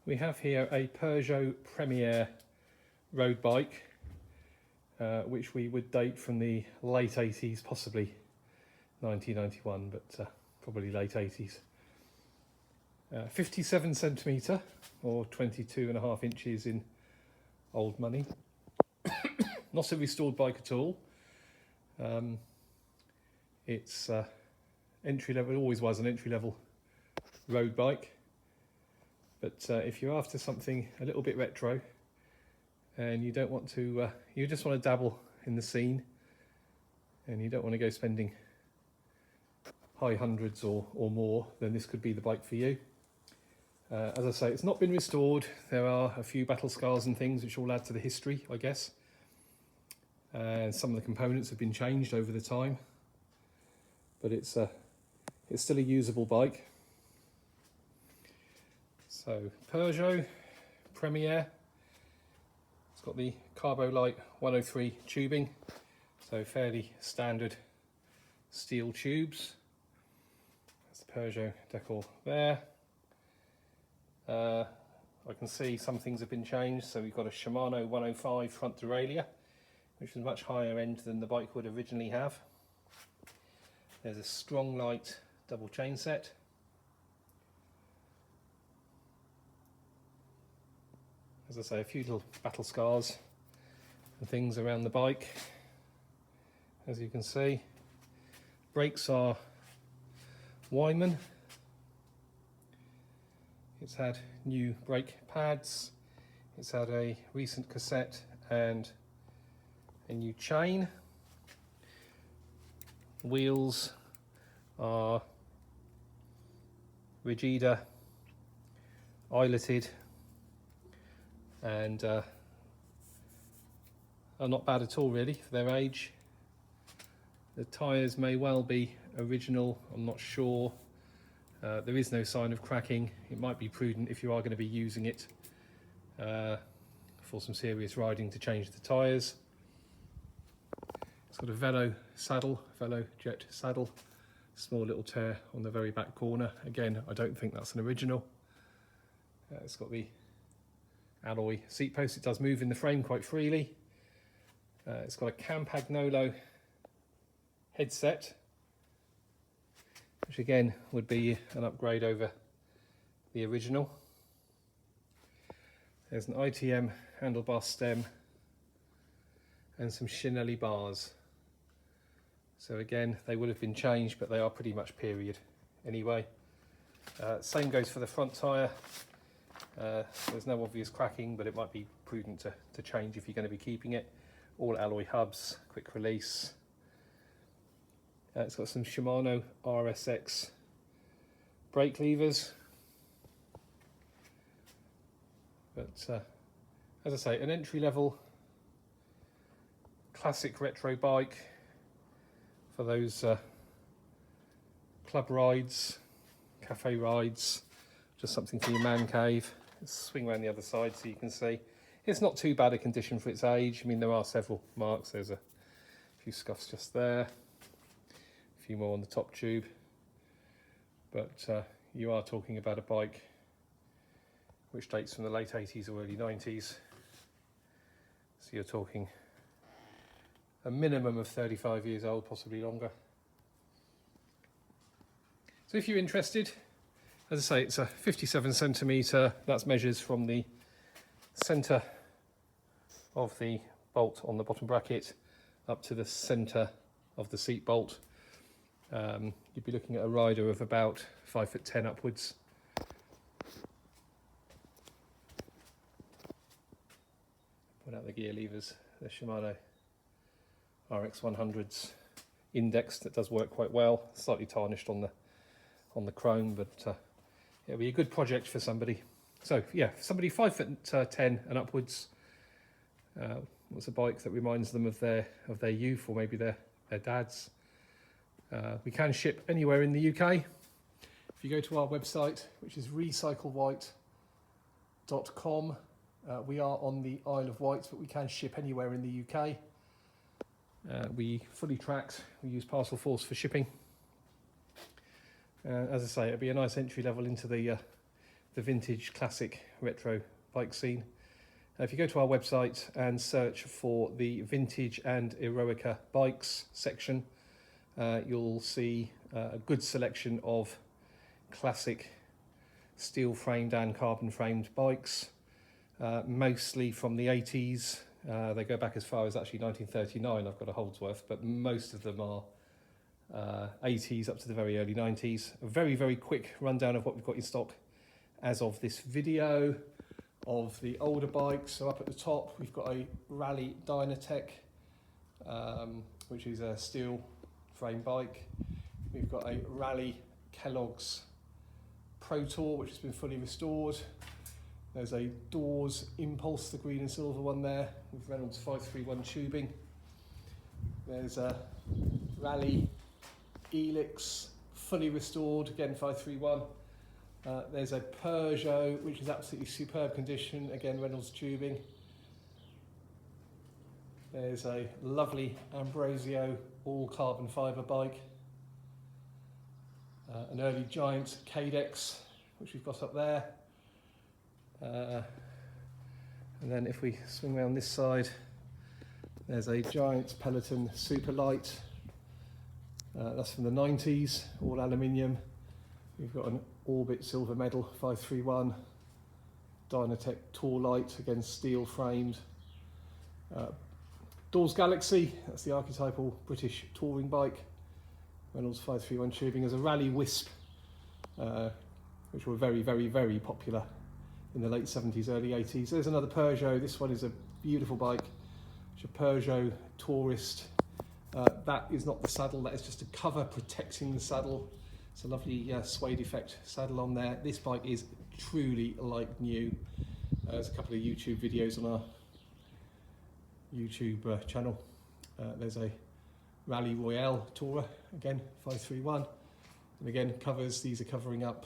We have here a Peugeot Premiere road bike, which we would date from the late 80s, possibly 1991, but probably late 80s. 57 centimetre or 22.5 inches in old money. Not a restored bike at all. It's entry level, it always was an entry level road bike. But if you're after something a little bit retro and you don't want to, you just want to dabble in the scene and you don't want to go spending high hundreds or more, then this could be the bike for you. As I say, it's not been restored. There are a few battle scars and things which all add to the history, I guess. And some of the components have been changed over the time. But it's still a usable bike. So Peugeot Premiere, it's got the Carbolite 103 tubing, so fairly standard steel tubes. That's the Peugeot decor there. I can see some things have been changed, so we've got a Shimano 105 front derailleur, which is much higher end than the bike would originally have. There's a strong light double chain set. As I say, a few little battle scars and things around the bike, as you can see. Brakes are Wyman. It's had new brake pads, it's had a recent cassette and a new chain. Wheels are Rigida, eyeletted, and are not bad at all really for their age. The tyres may well be original, I'm not sure. There is no sign of cracking. It might be prudent if you are going to be using it for some serious riding to change the tyres. It's got a Velo saddle, Velo Jet saddle, small little tear on the very back corner. Again, I don't think that's an original. It's got the alloy seat post. It does move in the frame quite freely. It's got a Campagnolo headset, which again would be an upgrade over the original. There's an ITM handlebar stem and some Chinelli bars. So again, they would have been changed, but they are pretty much period anyway. Same goes for the front tyre. There's no obvious cracking, but it might be prudent to change if you're going to be keeping it. All alloy hubs, quick release. It's got some Shimano RSX brake levers. But as I say, an entry-level classic retro bike for those club rides, cafe rides, just something for your man cave. Let's swing around the other side so you can see. It's not too bad a condition for its age. I mean, there are several marks. There's a few scuffs just there, a few more on the top tube. But you are talking about a bike which dates from the late 80s or early 90s. So you're talking a minimum of 35 years old, possibly longer. So if you're interested, as I say, it's a 57 centimetre, that's measures from the centre of the bolt on the bottom bracket up to the centre of the seat bolt. You'd be looking at a rider of about 5'10" upwards. Put out the gear levers, the Shimano RX 100s index that does work quite well, slightly tarnished on the chrome, but it'll be a good project for somebody. So yeah, somebody 5'10" and upwards, what's a bike that reminds them of their youth or maybe their dads. We can ship anywhere in the UK. If you go to our website, which is recyclewight.com, we are on the Isle of Wight, but we can ship anywhere in the UK. We fully tracked, we use Parcel Force for shipping. As I say, it'll be a nice entry level into the the vintage, classic, retro bike scene. If you go to our website and search for the vintage and Eroica bikes section, you'll see a good selection of classic steel framed and carbon framed bikes, mostly from the 80s. They go back as far as actually 1939. I've got a Holdsworth, but most of them are 80s up to the very early 90s. A very, very quick rundown of what we've got in stock as of this video of the older bikes. So up at the top, we've got a Rally Dynatech, which is a steel frame bike. We've got a Rally Kellogg's Pro Tour, which has been fully restored. There's a Dawes Impulse, the green and silver one there, with Reynolds 531 tubing. There's a Rally Elix, fully restored, again 531. There's a Peugeot, which is absolutely superb condition, again Reynolds tubing. There's a lovely Ambrosio all carbon fibre bike. An early Giant Cadex, which we've got up there. And then if we swing around this side, there's a Giant Peloton Super Light. That's from the 90s, all aluminium. We've got an Orbit Silver Medal 531, Dynatech Tour Light, again steel framed. Dawes Galaxy, that's the archetypal British touring bike. Reynolds 531 tubing. There's a Rally Wisp, which were very, very, very popular in the late 70s, early 80s. There's another Peugeot. This one is a beautiful bike. It's a Peugeot Tourist. That is not the saddle, that is just a cover protecting the saddle. It's a lovely suede effect saddle on there. This bike is truly like new. There's a couple of YouTube videos on our YouTube channel. There's a Rally Royale Tourer, again 531. And again, covers, these are covering up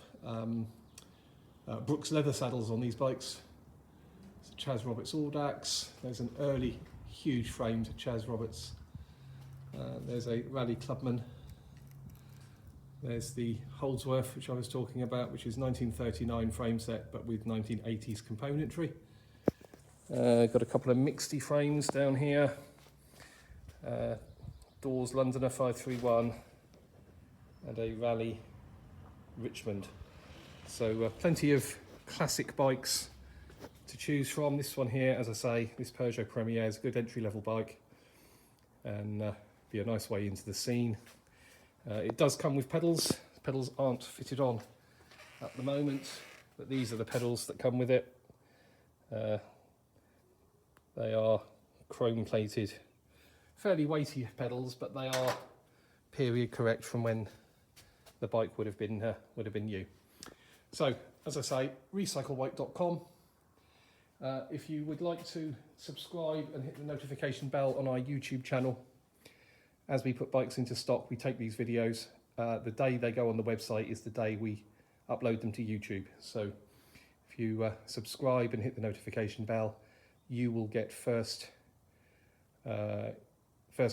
Brooks leather saddles on these bikes. It's a Chaz Roberts Audax. There's an early, huge framed Chaz Roberts. There's a Rally Clubman. There's the Holdsworth, which I was talking about, which is 1939 frame set, but with 1980s componentry. Got a couple of mixty frames down here. Dawes Londoner 531 and a Rally Richmond. So plenty of classic bikes to choose from. This one here, as I say, this Peugeot Premiere is a good entry-level bike and be a nice way into the scene. It does come with pedals. The pedals aren't fitted on at the moment, but these are the pedals that come with it. They are chrome plated, fairly weighty pedals, but they are period correct from when the bike would have been new. So, as I say, recyclewight.com. If you would like to subscribe and hit the notification bell on our YouTube channel, as we put bikes into stock, we take these videos. The day they go on the website is the day we upload them to YouTube. So if you subscribe and hit the notification bell, you will get first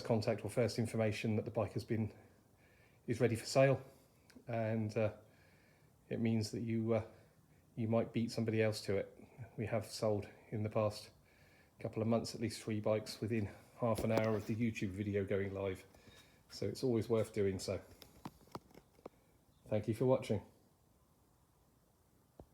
contact or first information that the bike is ready for sale, and it means that you might beat somebody else to it. We have sold in the past couple of months at least 3 bikes within half an hour of the YouTube video going live, so it's always worth doing so. Thank you for watching.